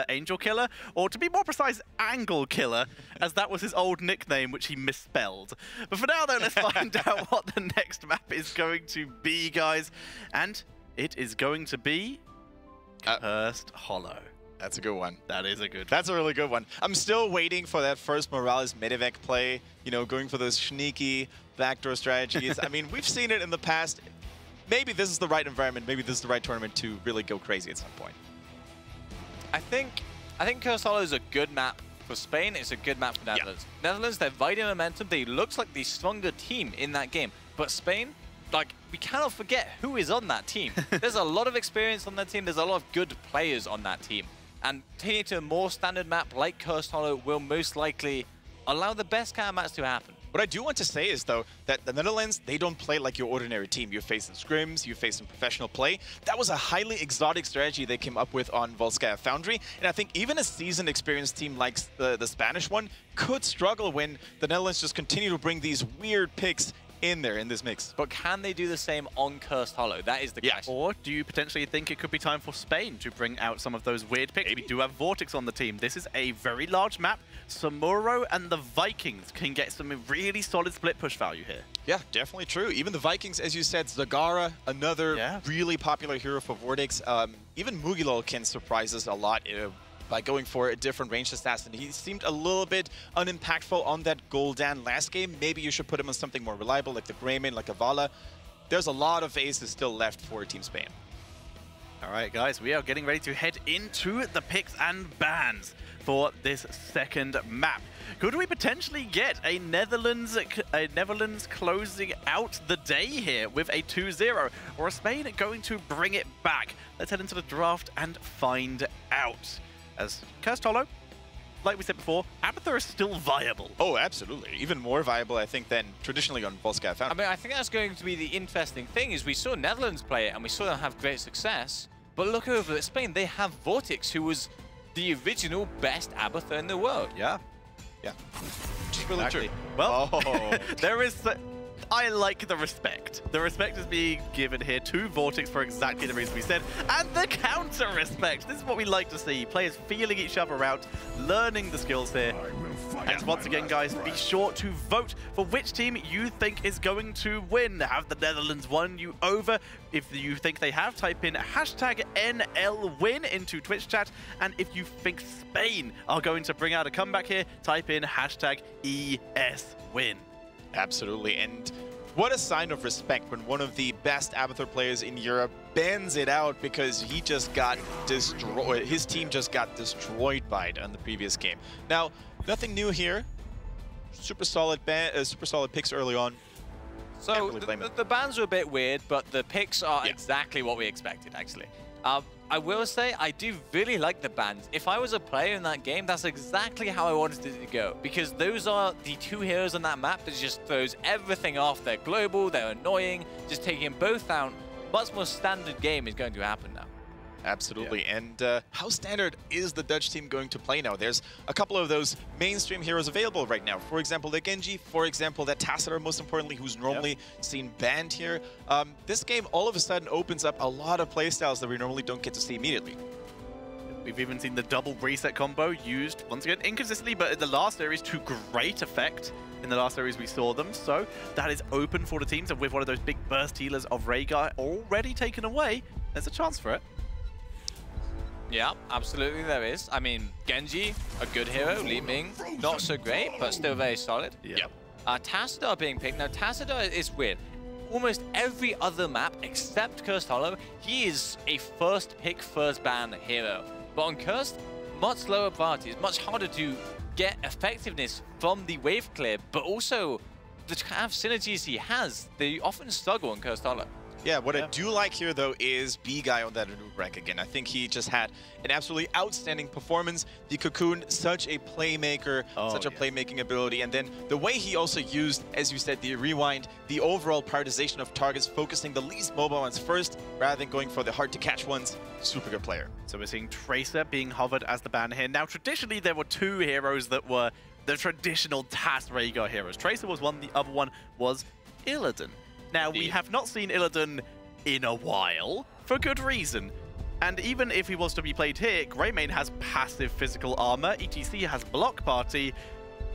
Angel Killer, or to be more precise, Angle Killer, as that was his old nickname, which he misspelled. But for now, though, let's find out what the next map is going to be, guys. And it is going to be Cursed Hollow. That's a good one. That is a good one. That's a really good one. I'm still waiting for that first Morales Medivac play, you know, going for those sneaky backdoor strategies. I mean, we've seen it in the past. Maybe this is the right environment, maybe this is the right tournament to really go crazy at some point. I think Cursed Hollow is a good map for Spain. It's a good map for Netherlands. Yeah. Netherlands, they're riding momentum. They look like the stronger team in that game. But Spain, like, we cannot forget who is on that team. There's a lot of experience on that team. There's a lot of good players on that team. And taking it to a more standard map like Cursed Hollow will most likely allow the best kind of match to happen. What I do want to say is, though, that the Netherlands, they don't play like your ordinary team. You face some scrims, you face some professional play. That was a highly exotic strategy they came up with on Volskaya Foundry. And I think even a seasoned, experienced team like the Spanish one could struggle when the Netherlands just continue to bring these weird picks in there in this mix. But can they do the same on Cursed Hollow? That is the question. Or do you potentially think it could be time for Spain to bring out some of those weird picks? Maybe. We do have Vortex on the team. This is a very large map. Samuro and the Vikings can get some really solid split push value here. Yeah, definitely true. Even the Vikings, as you said, Zagara, another really popular hero for Vortex. Even Mugilol can surprise us a lot by going for a different ranged assassin. He seemed a little bit unimpactful on that Gul'dan last game. Maybe you should put him on something more reliable, like the Greymane, like a Vala. There's a lot of aces still left for Team Spain. All right, guys, we are getting ready to head into the picks and bans for this second map. Could we potentially get a Netherlands closing out the day here with a 2-0? Or is Spain going to bring it back? Let's head into the draft and find out. As Cursed Hollow, like we said before, Abathur is still viable. Oh, absolutely. Even more viable, I think, than traditionally on Volskaya Foundry. I mean, I think that's going to be the interesting thing, is we saw Netherlands play it and we saw them have great success. But look over at Spain, they have Vortex, who was the original best Abathur in the world. Yeah. Yeah. Just really true. Well, there is... I like the respect. The respect is being given here to Vortex for exactly the reason we said. And the counter respect. This is what we like to see. Players feeling each other out, learning the skills here. And once again, guys, be sure to vote for which team you think is going to win. Have the Netherlands won you over? If you think they have, type in hashtag NLWin into Twitch chat. And if you think Spain are going to bring out a comeback here, type in hashtag ESWin. Absolutely, and what a sign of respect when one of the best Abathur players in Europe bans it out because he just got destroyed. His team just got destroyed by it on the previous game. Now, nothing new here. Super solid picks early on. So the bans are a bit weird, but the picks are exactly what we expected, actually. I will say, I do really like the bans. If I was a player in that game, that's exactly how I wanted it to go. Because those are the two heroes on that map that just throws everything off. They're global, they're annoying, just taking both out. Much more standard game is going to happen now. Absolutely, and how standard is the Dutch team going to play now? There's a couple of those mainstream heroes available right now. For example, the Genji, for example, that Tassadar, most importantly, who's normally seen banned here. This game all of a sudden opens up a lot of playstyles that we normally don't get to see immediately. We've even seen the double reset combo used, once again, inconsistently, but in the last series to great effect. In the last series we saw them, so that is open for the teams, and with one of those big burst healers of Rhaegar already taken away, there's a chance for it. Yeah, absolutely there is. I mean, Genji, a good hero. Li Ming, not so great, but still very solid. Yep. Tassadar being picked. Now, Tassadar is weird. Almost every other map except Cursed Hollow, he is a first pick, first ban hero. But on Cursed, much lower priority. It's much harder to get effectiveness from the wave clear, but also the kind of synergies he has, they often struggle on Cursed Hollow. Yeah, what I do like here, though, is B-Guy on that rank again. I think he just had an absolutely outstanding performance. The Cocoon, such a playmaker, such a playmaking ability. And then the way he also used, as you said, the rewind, the overall prioritization of targets, focusing the least mobile ones first, rather than going for the hard-to-catch ones. Super good player. So we're seeing Tracer being hovered as the ban here. Now, traditionally, there were two heroes that were the traditional TAS Rhaegar heroes. Tracer was one, the other one was Illidan. Now, we have not seen Illidan in a while, for good reason. And even if he was to be played here, Greymane has passive physical armor, ETC has block party.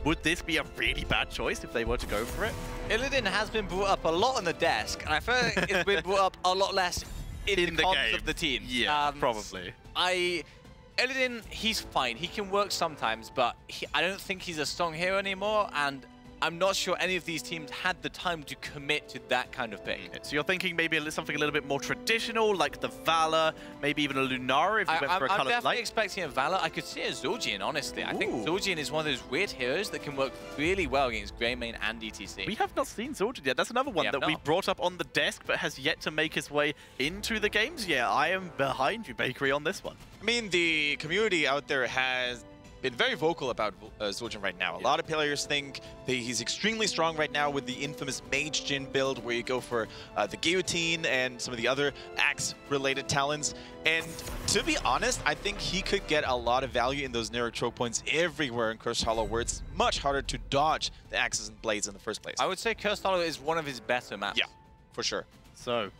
Would this be a really bad choice if they were to go for it? Illidan has been brought up a lot on the desk, and I feel like it's been brought up a lot less in the comms of the team. Yeah, probably. Illidan, he's fine. He can work sometimes, but I don't think he's a strong hero anymore, and I'm not sure any of these teams had the time to commit to that kind of pick. So you're thinking maybe something a little bit more traditional, like the Valor, maybe even a Lunara if we went for a I'm colored definitely light? expecting a Valor. I could see a Zul'jin, honestly. Ooh. I think Zul'jin is one of those weird heroes that can work really well against Greymane and ETC. We have not seen Zul'jin yet. That's another one that we brought up on the desk, but has yet to make his way into the games. Yeah, I am behind you, Bakery, on this one. I mean, the community out there has been very vocal about Zul'jin right now. A lot of players think that he's extremely strong right now with the infamous Mage Jin build, where you go for the Guillotine and some of the other axe-related talents. And to be honest, I think he could get a lot of value in those narrow choke points everywhere in Cursed Hollow, where it's much harder to dodge the axes and blades in the first place. I would say Cursed Hollow is one of his better maps. Yeah, for sure. So,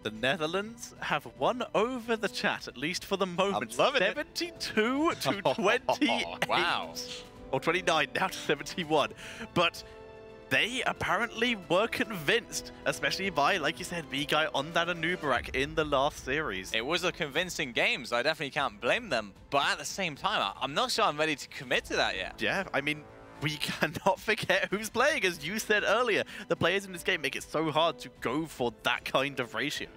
the Netherlands have won over the chat, at least for the moment. I'm loving 72 it. to 28. Wow. Or 29, now to 71. But they apparently were convinced, especially by, like you said, B-Guy on that Anubarak in the last series. It was a convincing game, so I definitely can't blame them. But at the same time, I'm not sure I'm ready to commit to that yet. Yeah, I mean, we cannot forget who's playing, as you said earlier. The players in this game make it so hard to go for that kind of ratio.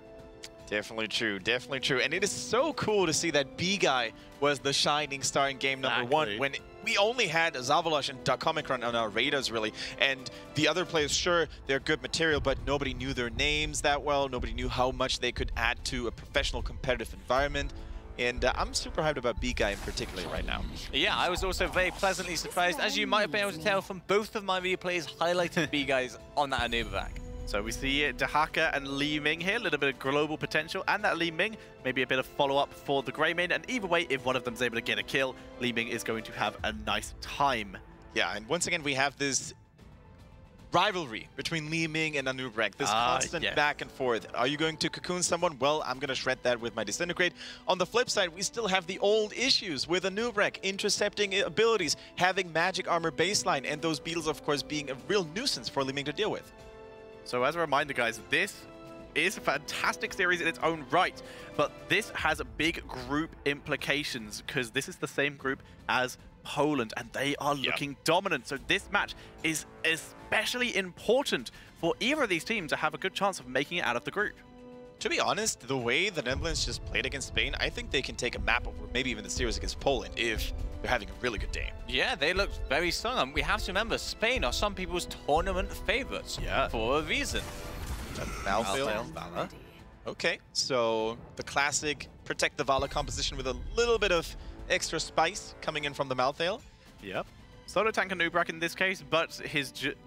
Definitely true, definitely true. And it is so cool to see that B-Guy was the shining star in game number one, when we only had Zavalosh and Omicron on our radars, really. And the other players, sure, they're good material, but nobody knew their names that well. Nobody knew how much they could add to a professional competitive environment. And I'm super hyped about B-Guy in particular right now. Yeah, I was also very pleasantly surprised, as you might have been able to tell from both of my replays, highlighting B-Guys on that Anubarak. So we see Dahaka and Li Ming here, a little bit of global potential, and that Li Ming, maybe a bit of follow-up for the Greymane, and either way, if one of them's able to get a kill, Li Ming is going to have a nice time. Yeah, and once again, we have this rivalry between Li Ming and Anubarak, this constant back and forth. Are you going to cocoon someone? Well, I'm going to shred that with my Disintegrate. On the flip side, we still have the old issues with Anubarak, intercepting abilities, having magic armor baseline, and those beetles, of course, being a real nuisance for Li Ming to deal with. So as a reminder, guys, this is a fantastic series in its own right, but this has big group implications because this is the same group as Poland, and they are looking dominant. So this match is especially important for either of these teams to have a good chance of making it out of the group. To be honest, the way the Netherlands just played against Spain, I think they can take a map over maybe even the series against Poland if they're having a really good day. Yeah, they looked very strong. And we have to remember, Spain are some people's tournament favorites for a reason. Valor. Okay, so the classic protect the Valor composition with a little bit of extra spice coming in from the Malthael. Yep. Solo tank Anubarak in this case, but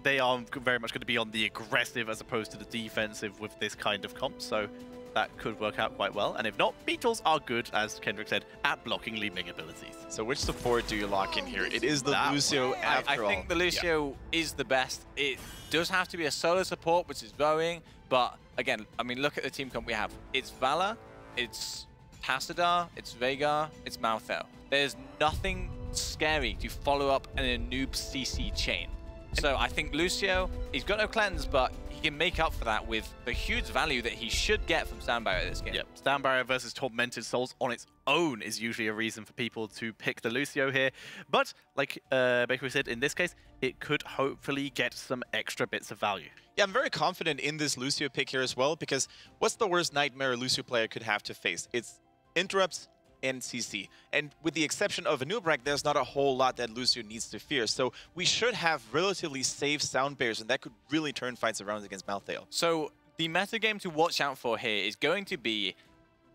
they are very much going to be on the aggressive as opposed to the defensive with this kind of comp, so that could work out quite well. And if not, Beetles are good, as Kendrick said, at blocking Li Ming abilities. So which support do you lock in here? It is the Lucio after all. I think the Lucio is the best. It does have to be a solo support, which is growing, but again, I mean, look at the team comp we have. It's Valor, it's Passadar, it's Veigar, it's Malthael. There's nothing scary to follow up in a noob CC chain. So I think Lucio, he's got no cleanse, but he can make up for that with the huge value that he should get from Stand Barrier this game. Yep, Stand Barrier versus Tormented Souls on its own is usually a reason for people to pick the Lucio here. But like Bakery said, in this case, it could hopefully get some extra bits of value. Yeah, I'm very confident in this Lucio pick here as well, because what's the worst nightmare a Lucio player could have to face? It's interrupts and CC. And with the exception of Anubarak, there's not a whole lot that Lucio needs to fear. So we should have relatively safe sound barriers, and that could really turn fights around against Malthael. So the metagame to watch out for here is going to be,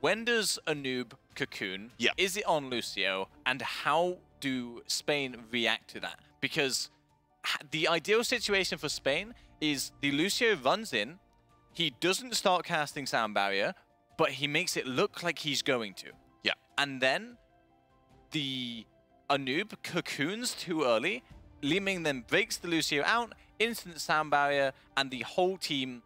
when does a noob cocoon? Yeah. Is it on Lucio? And how do Spain react to that? Because the ideal situation for Spain is the Lucio runs in, he doesn't start casting Sound Barrier, but he makes it look like he's going to. Yeah. And then the Anub cocoons too early, Li Ming then breaks the Lucio out, instant Sound Barrier, and the whole team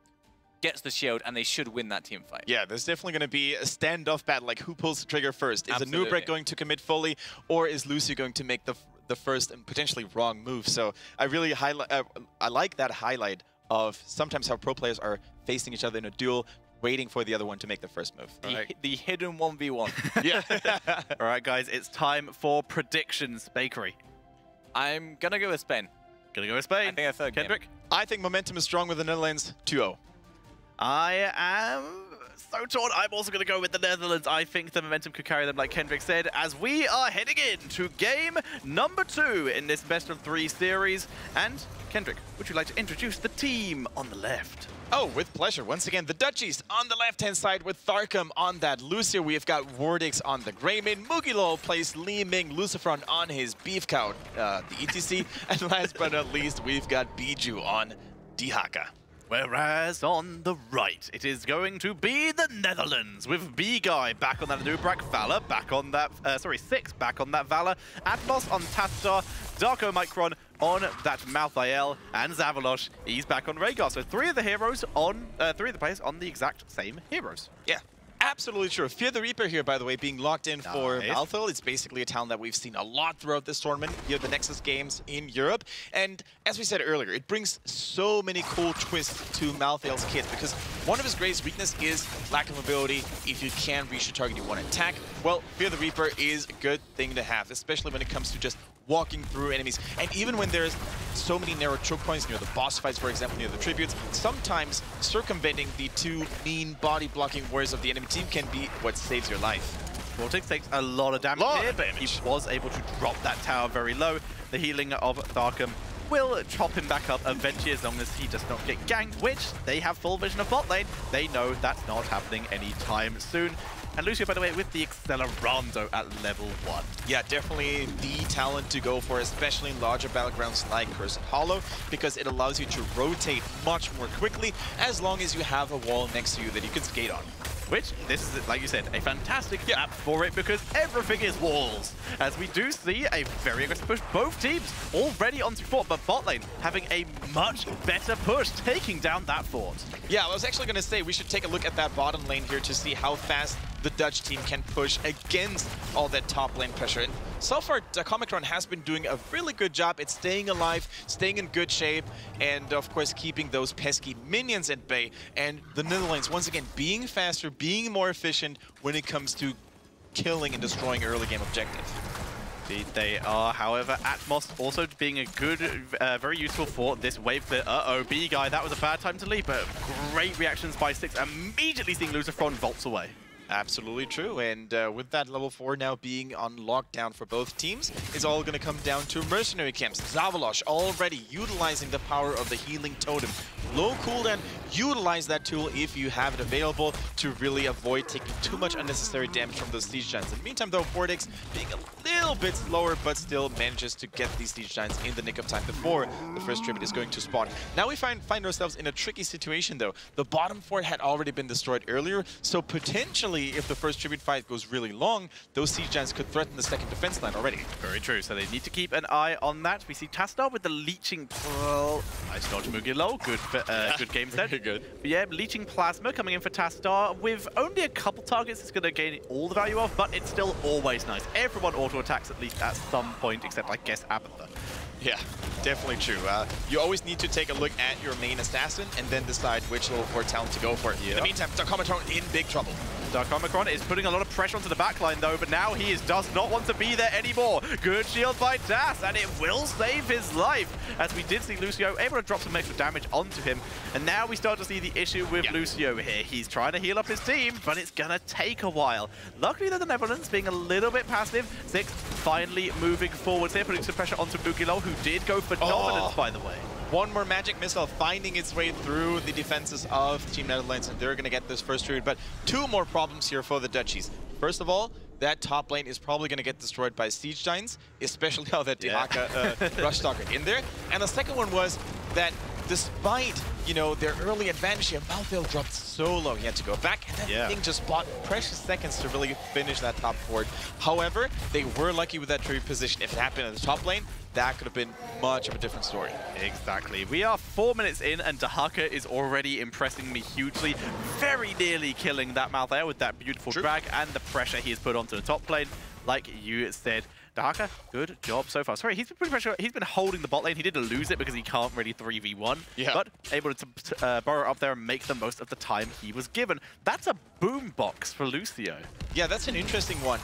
gets the shield, and they should win that team fight. Yeah, there's definitely going to be a standoff battle, like who pulls the trigger first. Is Absolutely. Anubrek going to commit fully, or is Lucio going to make the first and potentially wrong move? So I really I like that highlight of sometimes how pro players are facing each other in a duel, waiting for the other one to make the first move. The hidden 1v1. Yeah. All right, guys, it's time for predictions. Bakery. I'm going to go with Spain. Gonna go with Spain. I think a third Kendrick? game. I think momentum is strong with the Netherlands. 2-0. I am so torn. I'm also going to go with the Netherlands. I think the momentum could carry them, like Kendrick said, as we are heading into game number 2 in this best-of-3 series. And, Kendrick, would you like to introduce the team on the left? Oh, with pleasure. Once again, the Dutchies on the left-hand side with Tharkum on that Lucio. We've got Wardix on the Greymane. Mugilol plays Li Ming, Lucifron on his Beef Cow, the ETC. And last but not least, we've got Biju on Dihaka. Whereas on the right, it is going to be the Netherlands with B-Guy back on that Anubrek, Valor back on that, Six back on that Valor, Atmos on Tastar, Darko Micron on that Malthael, and Zavalosh, he's back on Rhaegar. So three of the players on the exact same heroes. Yeah. Absolutely true. Fear the Reaper here, by the way, being locked in for Malthael. It's basically a town that we've seen a lot throughout this tournament. You have the Nexus games in Europe. And as we said earlier, it brings so many cool twists to Malthael's kit because one of his greatest weakness is lack of mobility. If you can reach the target you want to attack, well, Fear the Reaper is a good thing to have, especially when it comes to just walking through enemies. And even when there's so many narrow choke points near the boss fights, for example, near the tributes, sometimes circumventing the two mean body blocking warriors of the enemy team can be what saves your life. Vortex takes a lot of damage here, but he was able to drop that tower very low. The healing of Tharkum will chop him back up eventually as long as he does not get ganked, which they have full vision of bot lane. They know that's not happening anytime soon. And Lucio, by the way, with the Accelerando at level 1. Yeah, definitely the talent to go for, especially in larger battlegrounds like Cursed Hollow, because it allows you to rotate much more quickly as long as you have a wall next to you that you can skate on. Which, this is, like you said, a fantastic map for it because everything is walls. As we do see a very aggressive push. Both teams already onto fort, but bot lane having a much better push, taking down that fort. Yeah, I was actually going to say we should take a look at that bottom lane here to see how fast the Dutch team can push against all that top lane pressure. And so far, Comicron has been doing a really good job at staying alive, staying in good shape, and of course keeping those pesky minions at bay. And the Netherlands, once again, being faster, being more efficient when it comes to killing and destroying early game objectives. Indeed they are. However, Atmos also being a good, very useful for this wave clear. Uh-oh, B-Guy, that was a bad time to leap, but great reactions by Six, immediately seeing Lucifron vaults away. Absolutely true, and with that level 4 now being on lockdown for both teams, it's all going to come down to mercenary camps. Zavalosh already utilizing the power of the healing totem. Low cooldown, utilize that tool if you have it available to really avoid taking too much unnecessary damage from those siege giants. In the meantime though, Vortex being a little bit slower, but still manages to get these siege giants in the nick of time before the first tribute is going to spawn. Now we find ourselves in a tricky situation though. The bottom fort had already been destroyed earlier, so potentially if the first tribute fight goes really long, those siege giants could threaten the second defense line already. Very true, so they need to keep an eye on that. We see Tastar with the leeching. Well, nice dodge, Mugilol. Good game set. Very good. But yeah, leeching plasma coming in for Tastar with only a couple targets it's going to gain all the value of, but it's still always nice. Everyone auto attacks at least at some point, except I guess Abatha. Yeah, definitely true. You always need to take a look at your main assassin and then decide which level 4 talent to go for. In the meantime, Darkomatron in big trouble. Darkomicron is putting a lot of pressure onto the backline though, but now he does not want to be there anymore. Good shield by Das, and it will save his life. As we did see Lucio able to drop some extra damage onto him. And now we start to see the issue with Lucio here. He's trying to heal up his team, but it's going to take a while. Luckily, the Netherlands being a little bit passive. Six finally moving forwards here, putting some pressure onto Mugilol, who did go for dominance, by the way. One more magic missile finding its way through the defenses of Team Netherlands, and they're going to get this first tribute. But two more problems here for the Dutchies. First of all, that top lane is probably going to get destroyed by siege giants, especially now that Dihaka rush stalker in there. And the second one was that despite, you know, their early advantage here, Malthael dropped so low. He had to go back, and that thing just bought precious seconds to really finish that top fort. However, they were lucky with that tree position. If it happened in the top lane, that could have been much of a different story. Exactly. We are 4 minutes in, and Dahaka is already impressing me hugely. Very nearly killing that Malthael with that beautiful drag and the pressure he has put onto the top lane. Like you said, Dahaka, good job so far. Sorry, he's been pretty pressure. He's been holding the bot lane. He did lose it because he can't really 3v1, but able to burrow up there and make the most of the time he was given. That's a boombox for Lucio. Yeah, that's an interesting one.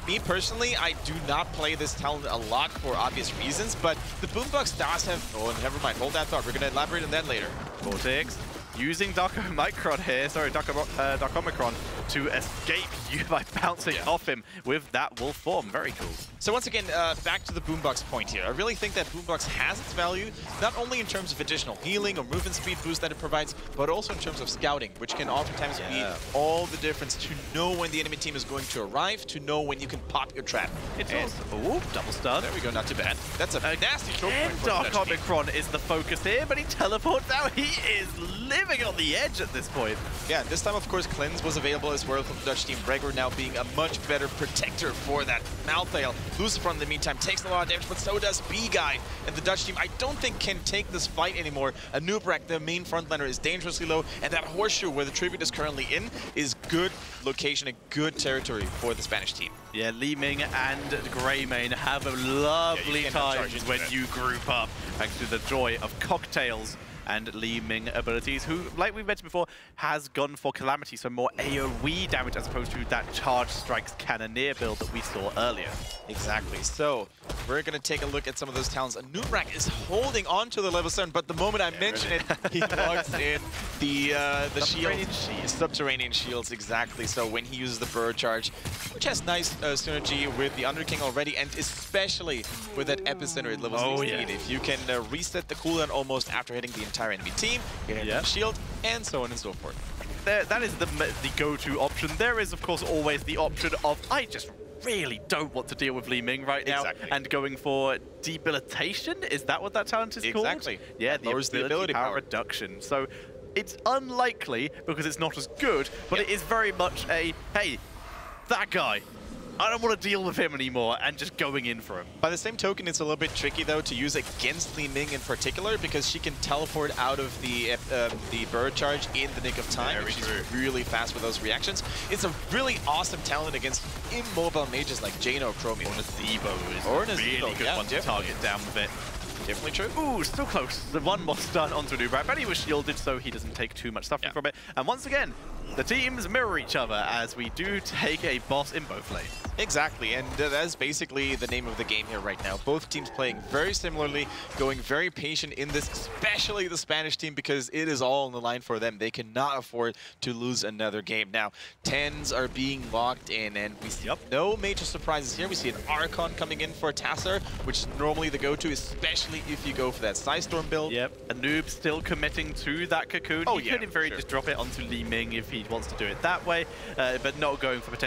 Me personally, I do not play this talent a lot for obvious reasons, but the boombox does have... Oh, never mind. Hold that thought. We're going to elaborate on that later. Vortex using Darkomicron here, Darkomicron to escape you by bouncing off him with that wolf form. Very cool. So once again, back to the boombox point here. I really think that boombox has its value, not only in terms of additional healing or movement speed boost that it provides, but also in terms of scouting, which can oftentimes be all the difference to know when the enemy team is going to arrive, to know when you can pop your trap. It's also, double stun. There we go, not too bad. That's a nasty choke point for Darkomicron is the focus here, but he teleports out. He is living on the edge at this point. Yeah, this time, of course, Cleanse was available as well from the Dutch team. Gregor now being a much better protector for that Malthael. Lucifer, in the meantime, takes a lot of damage, but so does B-Guy. And the Dutch team, I don't think, can take this fight anymore. Anubrak, the main frontliner, is dangerously low, and that horseshoe where the tribute is currently in is good location and good territory for the Spanish team. Yeah, Li Ming and Greymane have a lovely time when you group up, thanks to the joy of cocktails and Li Ming abilities, who, like we mentioned before, has gone for Calamity, so more AoE damage as opposed to that Charge Strikes Cannoneer build that we saw earlier. Exactly. So we're going to take a look at some of those talents. Anubrak is holding on to the level 7, but the moment I mention it, he logs in the subterranean shields. Exactly. So when he uses the Burrow Charge, which has nice synergy with the Underking already, and especially with that Epicenter at level 16. If you can reset the cooldown almost after hitting the entire enemy team, get a shield, and so on and so forth. That is the go-to option. There is, of course, always the option of, I just really don't want to deal with Li Ming right now, and going for Debilitation. Is that what that talent is called? Exactly. Yeah, the ability power reduction. So it's unlikely because it's not as good, but it is very much a, hey, that guy, I don't want to deal with him anymore, and just going in for him. By the same token, it's a little bit tricky, though, to use against Li Ming in particular, because she can teleport out of the bird charge in the nick of time. She's really fast with those reactions. It's a really awesome talent against immobile mages like Jaina or Chromium. Or Nazebo is a really good one to target down with it. Definitely true. Ooh, still close. The one more stun onto Anubrak, but he was shielded, so he doesn't take too much suffering from it. And once again, the teams mirror each other as we do take a boss in both lanes. Exactly, and that's basically the name of the game here right now. Both teams playing very similarly, going very patient in this, especially the Spanish team, because it is all on the line for them. They cannot afford to lose another game. Now, 10s are being locked in, and we see no major surprises here. We see an Archon coming in for a Tasser, which is normally the go-to, especially if you go for that Psystorm build. Yep, Anub still committing to that Cocoon. He could in theory just drop it onto Li Ming if he wants to do it that way, but not going for the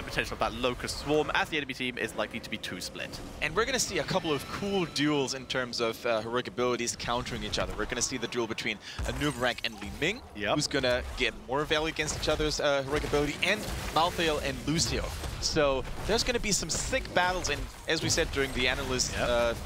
potential of that Locust Swarm, as the enemy team is likely to be too split. And we're going to see a couple of cool duels in terms of heroic abilities countering each other. We're going to see the duel between Anubrak and Li Ming, who's going to get more value against each other's heroic ability, and Malthael and Lucio. So there's going to be some sick battles, and as we said during the analyst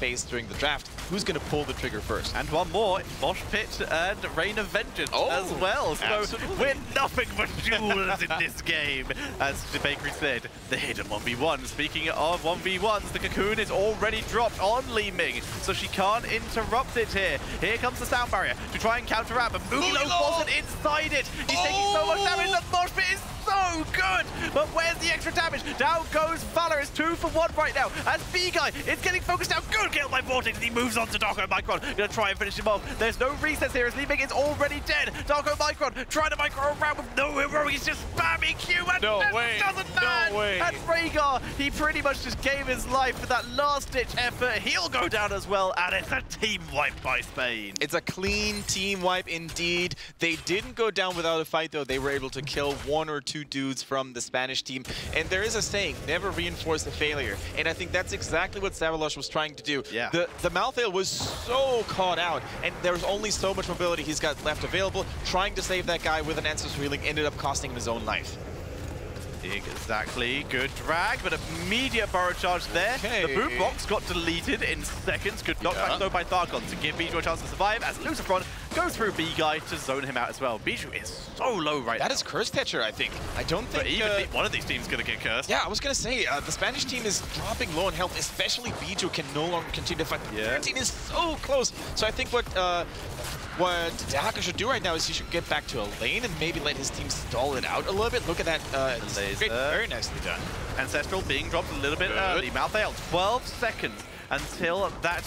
phase during the draft, who's going to pull the trigger first? And one more, Mosh Pit and Reign of Vengeance as well. So we're nothing but duels in this game. As the Bakery said, the hidden 1v1. Speaking of 1v1s, the Cocoon is already dropped on Li Ming, so she can't interrupt it here. Here comes the sound barrier to try and counteract, but Mugilo wasn't inside it. He's taking so much damage. The Mosh Pit is so good, but where's the extra damage? Down goes Valor. It's 2 for 1 right now, as B-Guy is getting focused out. Good kill by Vortex, and he moves on to Darkomicron. Gonna try and finish him off. There's no resets here, as Li Ming is already dead. Darkomicron trying to micro around with no heroic. He's just spamming Q, and doesn't land. And Rhaegar, he pretty much just gave his life for that last-ditch effort. He'll go down as well, and it's a team wipe by Spain. It's a clean team wipe indeed. They didn't go down without a fight, though. They were able to kill 1 or 2 dudes from the Spanish team, and there is a saying, never reinforce the failure. And I think that's exactly what Zavalosh was trying to do. Yeah. The Malthael was so caught out, and there was only so much mobility he's got left available. Trying to save that guy with an Ancestor Healing ended up costing him his own life. Exactly, good drag, but immediate burrow charge there. Okay. The boot box got deleted in seconds. Good knockback though by Tharkon to give Bijou a chance to survive as Lucifron goes through B-Guy to zone him out as well. Bijou is so low right now. That is Curse Tetcher, I think. I don't think... But even one of these teams is going to get cursed. Yeah, I was going to say, the Spanish team is dropping low on health, especially Bijou can no longer continue to fight. Yeah. 13 is so close. So I think what Dehaka should do right now is he should get back to a lane and maybe let his team stall it out a little bit. Look at that. Great, very nicely done. Ancestral being dropped a little bit early. Malthael, 12 seconds until that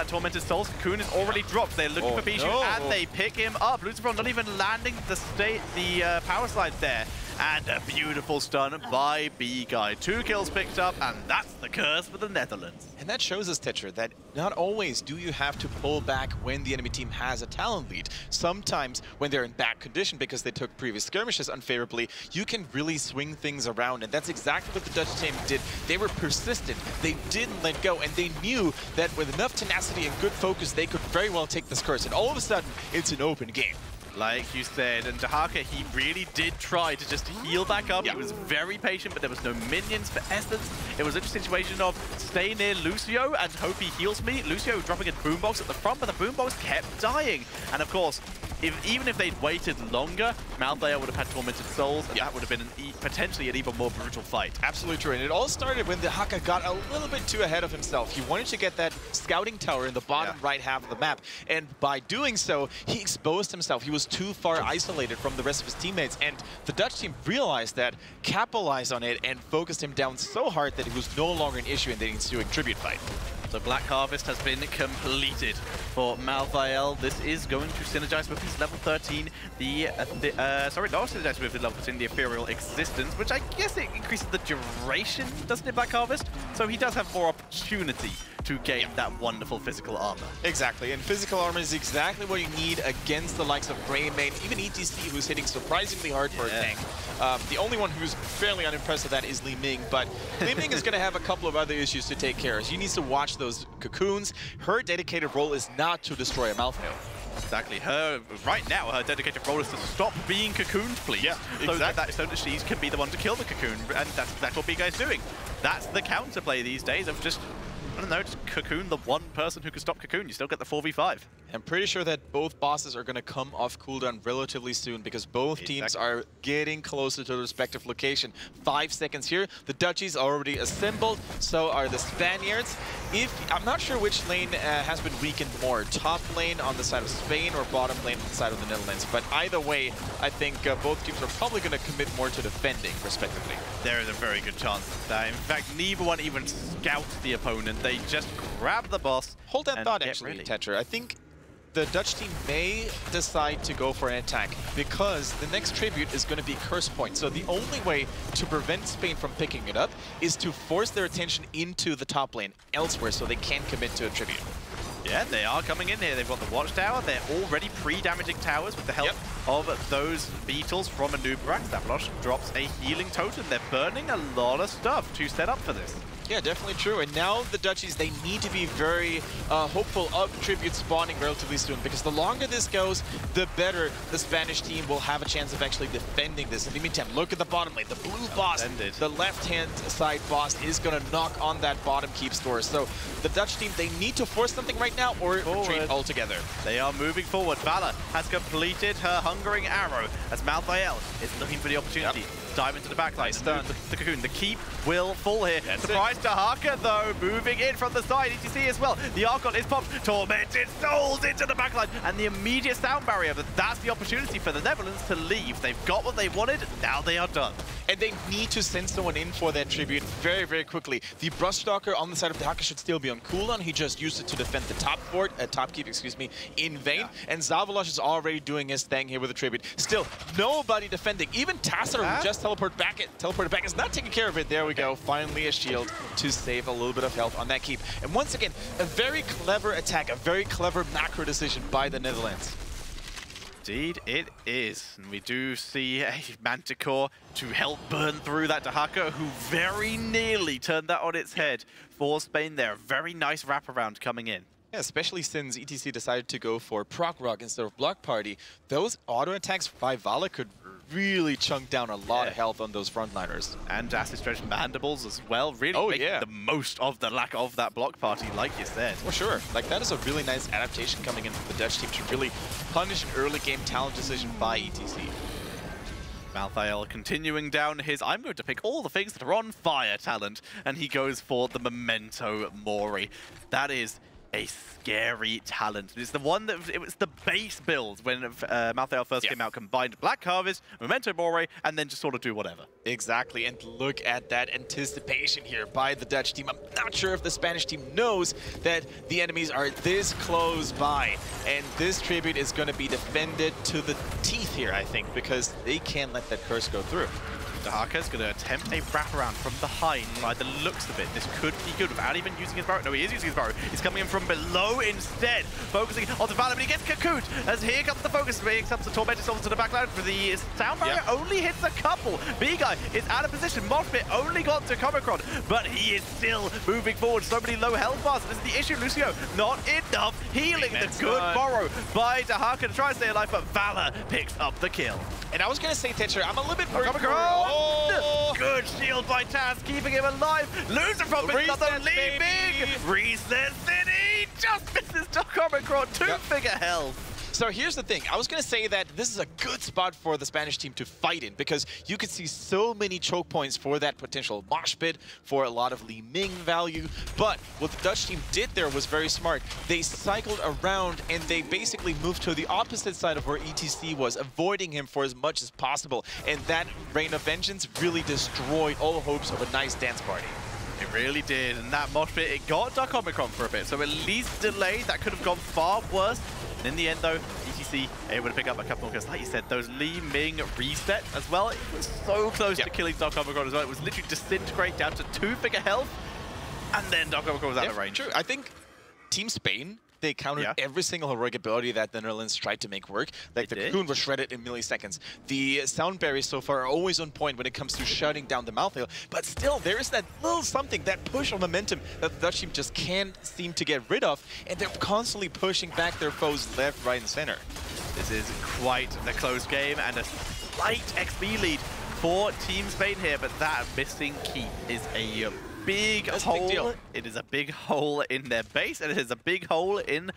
Tormented Soul's Cocoon is already dropped. They're looking for Bijou and they pick him up. Lucifron not even landing the power slide there. And a beautiful stun by B-Guy. 2 kills picked up, and that's the curse for the Netherlands. And that shows us, Tetcher, that not always do you have to pull back when the enemy team has a talent lead. Sometimes when they're in bad condition because they took previous skirmishes unfavorably, you can really swing things around. And that's exactly what the Dutch team did. They were persistent. They didn't let go. And they knew that with enough tenacity and good focus, they could very well take this curse. And all of a sudden, it's an open game. Like you said, and Dehaka, he really did try to just heal back up. Yeah. He was very patient, but there was no minions for Essence. It was a situation of stay near Lucio and hope he heals me. Lucio dropping a boombox at the front, but the boombox kept dying. And of course, even if they'd waited longer, Malthael would have had Tormented Souls, and that would have been potentially an even more brutal fight. Absolutely true, and it all started when Dehaka got a little bit too ahead of himself. He wanted to get that scouting tower in the bottom right half of the map, and by doing so, he exposed himself. He was too far isolated from the rest of his teammates, and the Dutch team realized that, capitalized on it, and focused him down so hard that it was no longer an issue in the ensuing tribute fight. So Black Harvest has been completed for Malthael. This is going to synergize with his level 13, sorry, not synergize with the level 13, the Ethereal Existence, which I guess it increases the duration, doesn't it, Black Harvest? So he does have more opportunity to gain that wonderful physical armor. Exactly, and physical armor is exactly what you need against the likes of Greymane, even ETC, who's hitting surprisingly hard for a tank. The only one who's fairly unimpressed with that is Li Ming, but Li Ming is going to have a couple of other issues to take care of. She needs to watch those cocoons. Her dedicated role is not to destroy a Malthael. Exactly. Right now, her dedicated role is to stop being cocooned, please. Yeah, exactly. So that she can be the one to kill the cocoon, and that's what B-Guy's doing. That's the counterplay these days of just, I don't know, just cocoon the one person who can stop cocoon. You still get the 4v5. I'm pretty sure that both bosses are going to come off cooldown relatively soon because both teams are getting closer to the respective location. 5 seconds here. The Dutchies are already assembled. So are the Spaniards. I'm not sure which lane has been weakened more. Top lane on the side of Spain or bottom lane on the side of the Netherlands. But either way, I think both teams are probably going to commit more to defending, respectively. There is a very good chance of that. In fact, neither one even scouts the opponent. They just grab the boss. Hold that thought, actually, Tetra. I think the Dutch team may decide to go for an attack because the next tribute is going to be Curse Point. So the only way to prevent Spain from picking it up is to force their attention into the top lane elsewhere so they can commit to a tribute. Yeah, they are coming in here. They've got the Watchtower. They're already pre-damaging towers with the help of those beetles from Anubrax. Zavalosh drops a healing totem. They're burning a lot of stuff to set up for this. Yeah, definitely true. And now the Dutchies, they need to be very hopeful of tribute spawning relatively soon, because the longer this goes, the better the Spanish team will have a chance of actually defending this. In the meantime, look at the bottom lane. The blue boss, the left-hand side boss is going to knock on that bottom keep store. So the Dutch team, they need to force something right now or retreat altogether. They are moving forward. Vala has completed her Hungering Arrow as Malthael is looking for the opportunity. Dive into the backline, the cocoon. The keep will fall here. Surprise Dehaka, though, moving in from the side. ETC as well. The Archon is popped. Tormented Souls into the backline. And the immediate sound barrier. But that's the opportunity for the Netherlands to leave. They've got what they wanted. Now they are done. And they need to send someone in for that tribute very, very quickly. The Brushstalker on the side of Dehaka should still be on cooldown. He just used it to defend the top fort, top keep, excuse me, in vain. And Zavalosh is already doing his thing here with the tribute. Still, nobody defending. Even Tassadar, who just teleported back, is not taking care of it. There we go. Finally a shield to save a little bit of health on that keep. And once again, a very clever attack, a very clever macro decision by the Netherlands. Indeed it is. And we do see a Manticore to help burn through that Dahaka, who very nearly turned that on its head for Spain there. Very nice wraparound coming in. Yeah, especially since ETC decided to go for Proc Rock instead of Block Party. Those auto attacks by Vala could really chunk down a lot of health on those frontliners. And Acid Stretch Mandibles as well, really making the most of the lack of that Block Party, like you said. For sure. Like, that is a really nice adaptation coming in from the Dutch team to really punish an early game talent decision by ETC. Malthael continuing down his I'm going to pick all the things that are on fire talent, and he goes for the Memento Mori. That is a scary talent. It's the one that it was the base build when Malthael first came out, combined Black Harvest, Memento Mori, and then just sort of do whatever. Exactly, and look at that anticipation here by the Dutch team. I'm not sure if the Spanish team knows that the enemies are this close by, and this tribute is going to be defended to the teeth here, I think, because they can't let that curse go through. Dahaka is going to attempt a wraparound from behind by the looks of it. This could be good without even using his burrow. No, he is using his burrow. He's coming in from below instead, focusing on the Vala, but he gets cocooned as here comes the focus. Here comes the Tormented Souls to the backline for the sound barrier. Only hits a couple. B-Guy is out of position. Moshpit only got to Comicron, but he is still moving forward. So many low health bars. This is the issue. Lucio, not enough healing. The good borrow by Dahaka to try and stay alive, but Vala picks up the kill. And I was going to say, Tetcher, I'm a little bit worried. Oh! Good shield by Taz, keeping him alive. Loser from another leaving. Reset City just misses Comicron. Two-figure health. So here's the thing. I was going to say that this is a good spot for the Spanish team to fight in, because you could see so many choke points for that potential mosh pit, for a lot of Li Ming value. But what the Dutch team did there was very smart. They cycled around and they basically moved to the opposite side of where ETC was, avoiding him for as much as possible. And that Rain of Vengeance really destroyed all hopes of a nice dance party. It really did, and that mosh pit, it got Dark Omicron for a bit, so at least delayed. That could have gone far worse. And in the end, though, ETC able to pick up a couple more kills. Like you said, those Li Ming reset as well. It was so close to killing Dark Omicron as well. It was literally disintegrate down to two-figure health, and then Dark Omicron was out of range. True. I think Team Spain, they countered every single heroic ability that the Netherlands tried to make work. Like the Cocoon was shredded in milliseconds. The sound berries so far are always on point when it comes to shutting down the Malthael. But still, there is that little something, that push of momentum that the Dutch team just can't seem to get rid of. And they're constantly pushing back their foes left, right, and center. This is quite the close game and a slight XP lead for Team Spain here. But that missing keep is a big hole. It is a big hole in their base, and it is a big hole in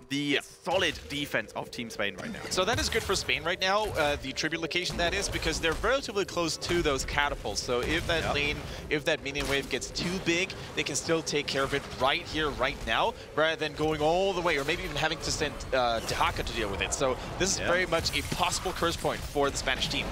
the solid defense of Team Spain right now. So that is good for Spain right now, the tribute location that is, because they're relatively close to those catapults. So if that lane, if that minion wave gets too big, they can still take care of it right here, right now, rather than going all the way, or maybe even having to send Dahaka to deal with it. So this is very much a possible curse point for the Spanish team.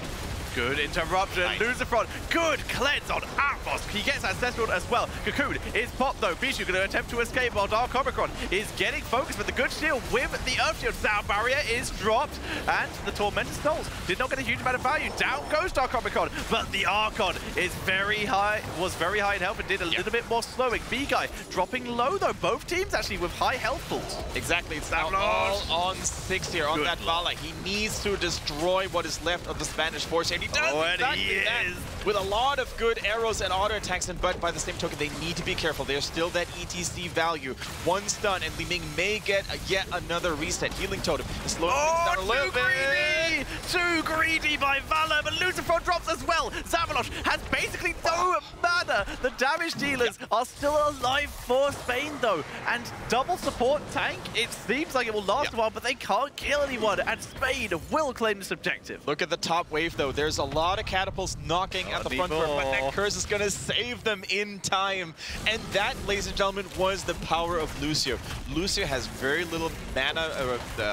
Good interruption, lose the front. Good cleanse on Atmos. He gets Ancestral as well. Cocoon is popped though. Bijou going to attempt to escape while Dark Omicron is getting focused with the good shield with the Earth Shield. Sound barrier is dropped, and the Tormented Souls did not get a huge amount of value. Down goes Dark Omicron, but the Archon is very high, was very high in health and did a little bit more slowing. B-Guy dropping low though. Both teams actually with high health pools. Exactly, it's now all on 6 here on that Vala. He needs to destroy what is left of the Spanish force, and he does exactly that. With a lot of good arrows and auto attacks, but by the same token, they need to be careful. There's still that ETC value. One stun, and Li Ming may get yet another reset. Healing Totem is slowing things down a little bit. Too greedy by Vala, but Lucifer drops as well. Zavalosh has basically no mana. The damage dealers are still alive for Spain, though. And double support tank, it seems like it will last a while, but they can't kill anyone, and Spain will claim this objective. Look at the top wave, though. There's a lot of catapults knocking at the front door, but that curse is going to save them in time. And that, ladies and gentlemen, was the power of Lucio. Lucio has very little mana,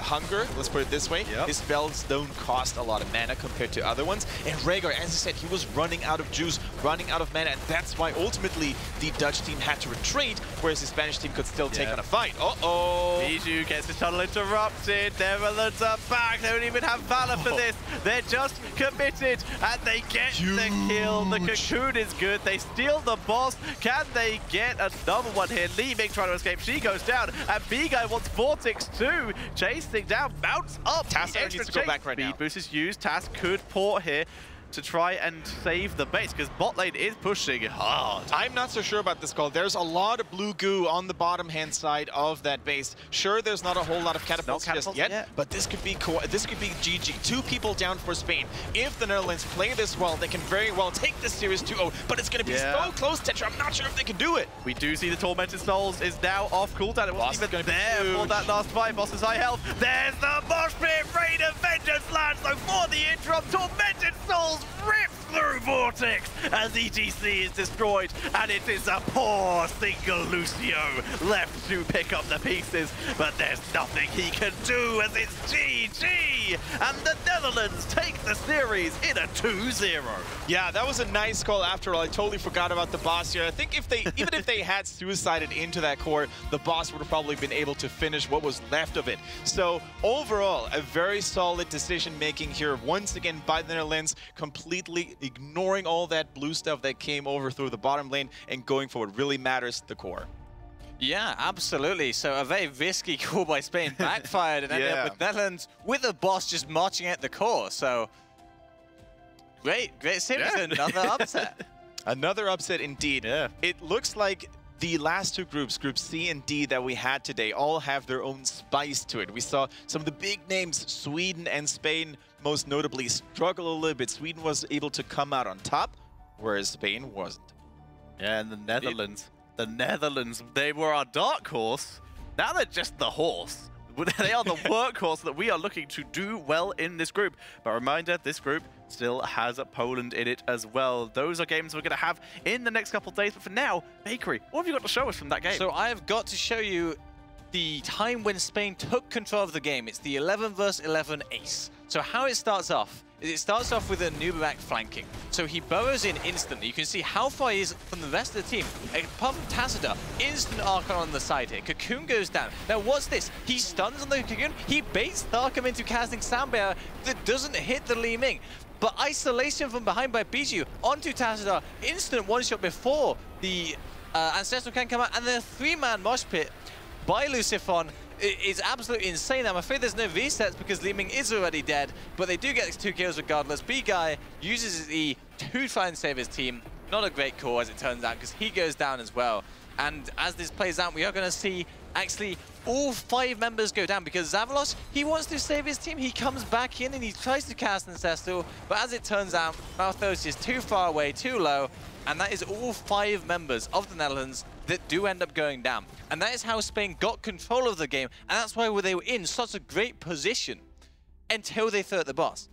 hunger, let's put it this way. His spells don't cost a lot of mana compared to other ones. And Rhaegar, as I said, he was running out of juice, running out of mana, and that's why ultimately the Dutch team had to retreat, whereas the Spanish team could still take on a fight. Bijou gets his tunnel interrupted. Netherlands are back. They don't even have Vala for this. They're just committed distracted, and they get the kill. The Cocoon is good. They steal the boss. Can they get another one here? Li Ming trying to escape. She goes down, and B-Guy wants Vortex too. Chasing down, bounce up. Tassadar needs to go back right now. Speed boost is used. Tass could port here to try and save the base, because bot lane is pushing hard. I'm not so sure about this call. There's a lot of blue goo on the bottom hand side of that base. Sure, there's not a whole lot of catapults just yet, but this could be GG. 2 people down for Spain. If the Netherlands play this well, they can very well take this series 2-0, but it's going to be so close, Tetra. I'm not sure if they can do it. We do see the Tormented Souls is now off cooldown. It wasn't even there for that last fight. Boss is high health. There's the mosh pit. Rain of Vengeance lands, so for the interrupt, Tormented Souls rips through Vortex as ETC is destroyed, and it is a poor single Lucio left to pick up the pieces, but there's nothing he can do as it's GG, and the Netherlands take the series in a 2-0. Yeah, that was a nice call after all. I totally forgot about the boss here. I think if they, even if they had suicided into that core, the boss would have probably been able to finish what was left of it. So overall, a very solid decision making here once again by the Netherlands, completely ignoring all that blue stuff that came over through the bottom lane and going for what really matters, the core. Yeah, absolutely. So a very risky call by Spain backfired and ended up with Netherlands with the boss just marching at the core. So great series. Another upset. Another upset indeed. Yeah. It looks like the last 2 groups, Group C and D, that we had today all have their own spice to it. We saw some of the big names, Sweden and Spain, most notably struggle a little bit. Sweden was able to come out on top, whereas Spain wasn't. Yeah, and the Netherlands, they were our dark horse. Now they're just the horse. They are the workhorse that we are looking to do well in this group. But reminder, this group still has Poland in it as well. Those are games we're going to have in the next couple of days. But for now, Bakery, what have you got to show us from that game? So I've got to show you the time when Spain took control of the game. It's the 11 versus 11 ace. So how it starts off is it starts off with a Nubarak flanking. So he burrows in instantly. You can see how far he is from the rest of the team. Apart from Tassadar, instant Archon on the side here. Cocoon goes down. Now what's this? He stuns on the Cocoon. He baits Tharkum into casting Soundbearer that doesn't hit the Li Ming. But isolation from behind by Bijou onto Tassadar. Instant one-shot before the Ancestral can come out. And the 3-man mosh pit by Lucifon is absolutely insane. I'm afraid there's no resets because Li Ming is already dead, but they do get 2 kills regardless. B-Guy uses his E to try and save his team. Not a great call as it turns out, because he goes down as well. And as this plays out, we are going to see actually all 5 members go down, because Zavalos, he wants to save his team. He comes back in and he tries to cast Ancestral, but as it turns out, Malthus is too far away, too low, and that is all 5 members of the Netherlands that do end up going down. And that is how Spain got control of the game, and that's why they were in such a great position until they threw at the boss.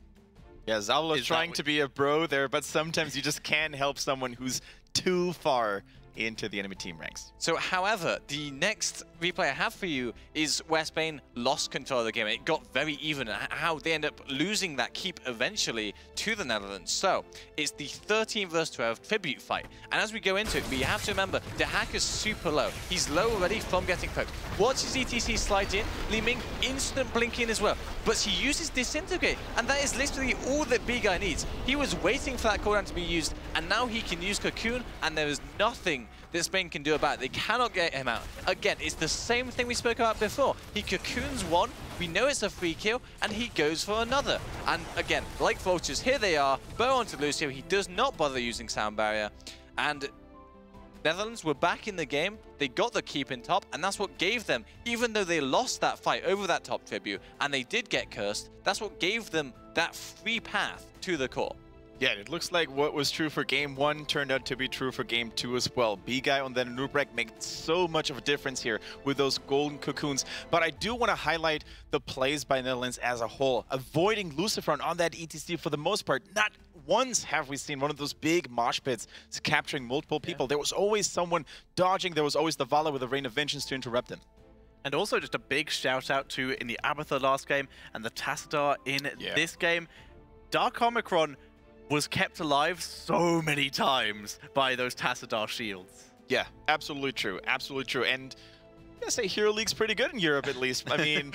Yeah, Zavalos trying to be a bro there, but sometimes you just can't help someone who's too far into the enemy team ranks. So, however, the next replay I have for you is where Spain lost control of the game. It got very even, and how they end up losing that keep eventually to the Netherlands. So, it's the 13 versus 12 tribute fight. And as we go into it, we have to remember, the hacker's super low. He's low already from getting poked. Watch his ETC slide in. Li Ming instant blinking as well. But he uses Disintegrate, and that is literally all that B-Guy needs. He was waiting for that cooldown to be used, and now he can use Cocoon, and there is nothing that Spain can do about it. They cannot get him out. Again, it's the same thing we spoke about before. He cocoons one, we know it's a free kill, and he goes for another. And again, like vultures, here they are, bow onto Lucio. He does not bother using Sound Barrier. And Netherlands were back in the game. They got the keep in top, and that's what gave them, even though they lost that fight over that top tribute, and they did get cursed, that's what gave them that free path to the core. Yeah, it looks like what was true for Game 1 turned out to be true for Game 2 as well. B-Guy on the Nubarak made so much of a difference here with those golden cocoons. But I do want to highlight the plays by Netherlands as a whole. Avoiding Lucifer on that ETC for the most part. Not once have we seen one of those big mosh pits capturing multiple people. There was always someone dodging. There was always the Vala with a Rain of Vengeance to interrupt them. And also just a big shout out to in the Abathur last game and the Tassadar in this game. Dark Omicron was kept alive so many times by those Tassadar shields. Yeah, absolutely true. Absolutely true. And I say Hero League's pretty good in Europe, at least. I mean,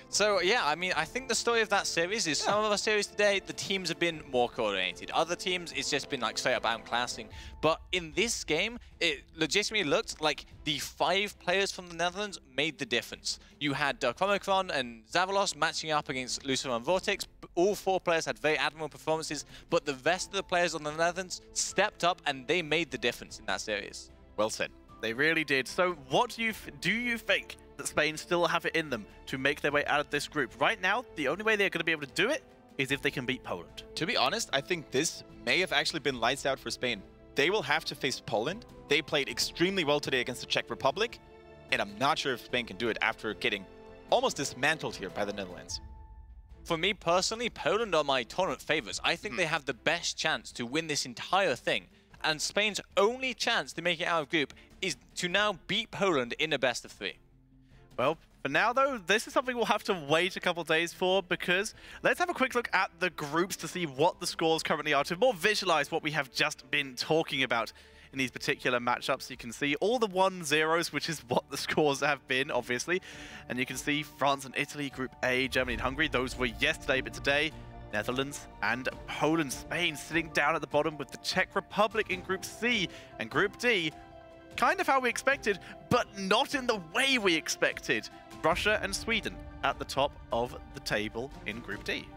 So, yeah, I mean, I think the story of that series is some of our series today, the teams have been more coordinated. Other teams, it's just been like straight up outclassing. But in this game, it legitimately looked like the 5 players from the Netherlands made the difference. You had Omicron and Zavalos matching up against Lucifer and Vortex. All 4 players had very admirable performances, but the rest of the players on the Netherlands stepped up and they made the difference in that series. Well said. They really did. So what do you think that Spain still have it in them to make their way out of this group? Right now, the only way they're going to be able to do it is if they can beat Poland. To be honest, I think this may have actually been lights out for Spain. They will have to face Poland. They played extremely well today against the Czech Republic, and I'm not sure if Spain can do it after getting almost dismantled here by the Netherlands. For me personally, Poland are my tournament favorites. I think they have the best chance to win this entire thing. And Spain's only chance to make it out of group is to now beat Poland in a best of 3. Well, for now, though, this is something we'll have to wait a couple days for, because let's have a quick look at the groups to see what the scores currently are, to more visualize what we have just been talking about in these particular matchups. You can see all the 1-0s, which is what the scores have been, obviously. And you can see France and Italy, Group A, Germany and Hungary. Those were yesterday, but today, Netherlands and Poland. Spain sitting down at the bottom with the Czech Republic in Group C, and Group D, kind of how we expected, but not in the way we expected. Russia and Sweden at the top of the table in Group D.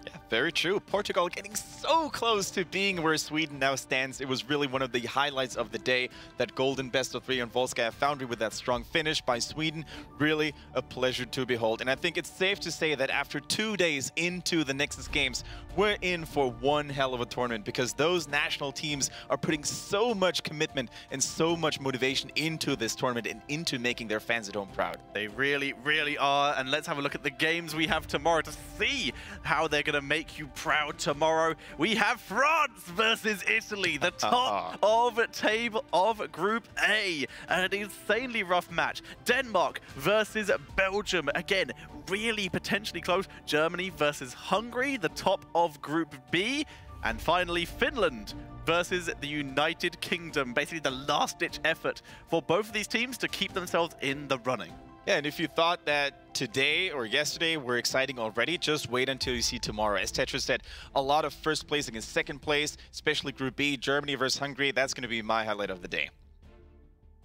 Yeah, very true. Portugal getting so close to being where Sweden now stands. It was really one of the highlights of the day, that golden best of 3 on Volskaya Foundry with that strong finish by Sweden. Really a pleasure to behold. And I think it's safe to say that after 2 days into the Nexus Games, we're in for one hell of a tournament, because those national teams are putting so much commitment and so much motivation into this tournament and into making their fans at home proud. They really, really are. And let's have a look at the games we have tomorrow to see how they're going to make you proud tomorrow. We have France versus Italy, the top of table of Group A. An insanely rough match. Denmark versus Belgium. Again, really potentially close. Germany versus Hungary, the top of Group B. And finally, Finland versus the United Kingdom. Basically the last-ditch effort for both of these teams to keep themselves in the running. Yeah, and if you thought that today or yesterday were exciting already, just wait until you see tomorrow. As Tetris said, a lot of first place against second place, especially Group B, Germany versus Hungary. That's going to be my highlight of the day.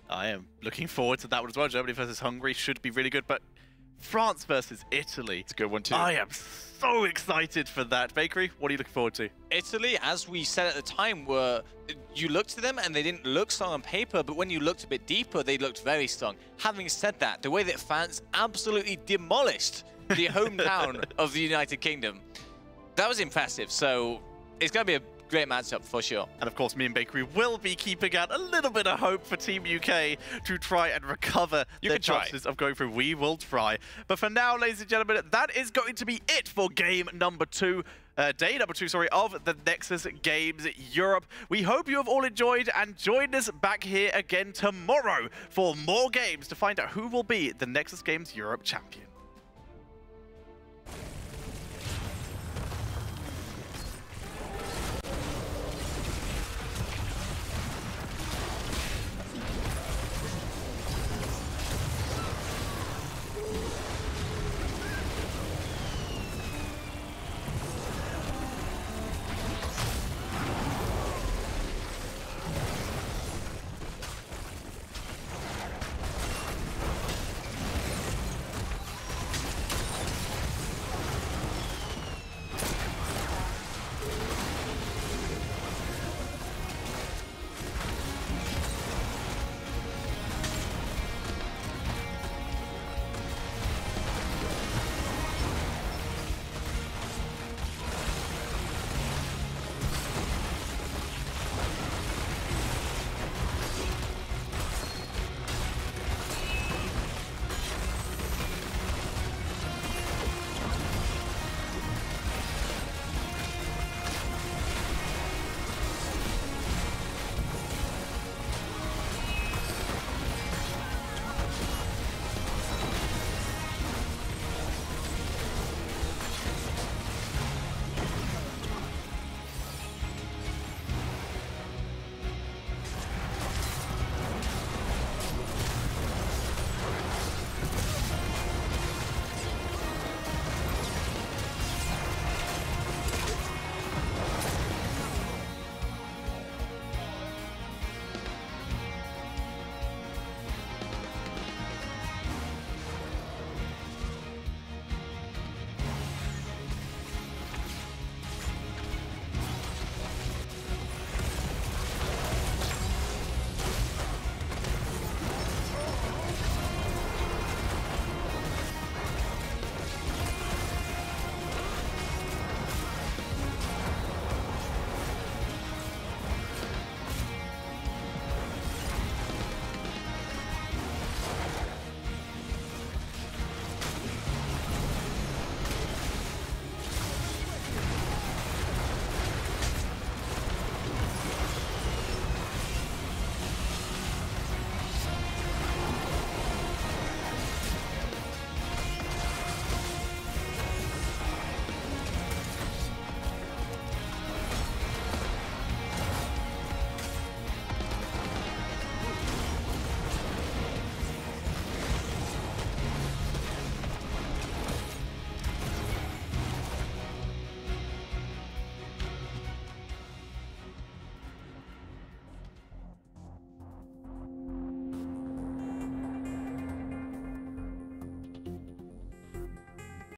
I am looking forward to that one as well. Germany versus Hungary should be really good, but France versus Italy. It's a good one too. I am so excited for that. Bakery, what are you looking forward to? Italy, as we said at the time, you looked at them and they didn't look strong on paper, but when you looked a bit deeper, they looked very strong. Having said that, the way that France absolutely demolished the hometown of the United Kingdom, that was impressive. So it's going to be a great matchup for sure. And of course, me and Bakery will be keeping out a little bit of hope for Team UK to try and recover their chances of going through. We will try. But for now, ladies and gentlemen, that is going to be it for game number 2. Day number 2, sorry, of the Nexus Games Europe. We hope you have all enjoyed, and join us back here again tomorrow for more games to find out who will be the Nexus Games Europe champion.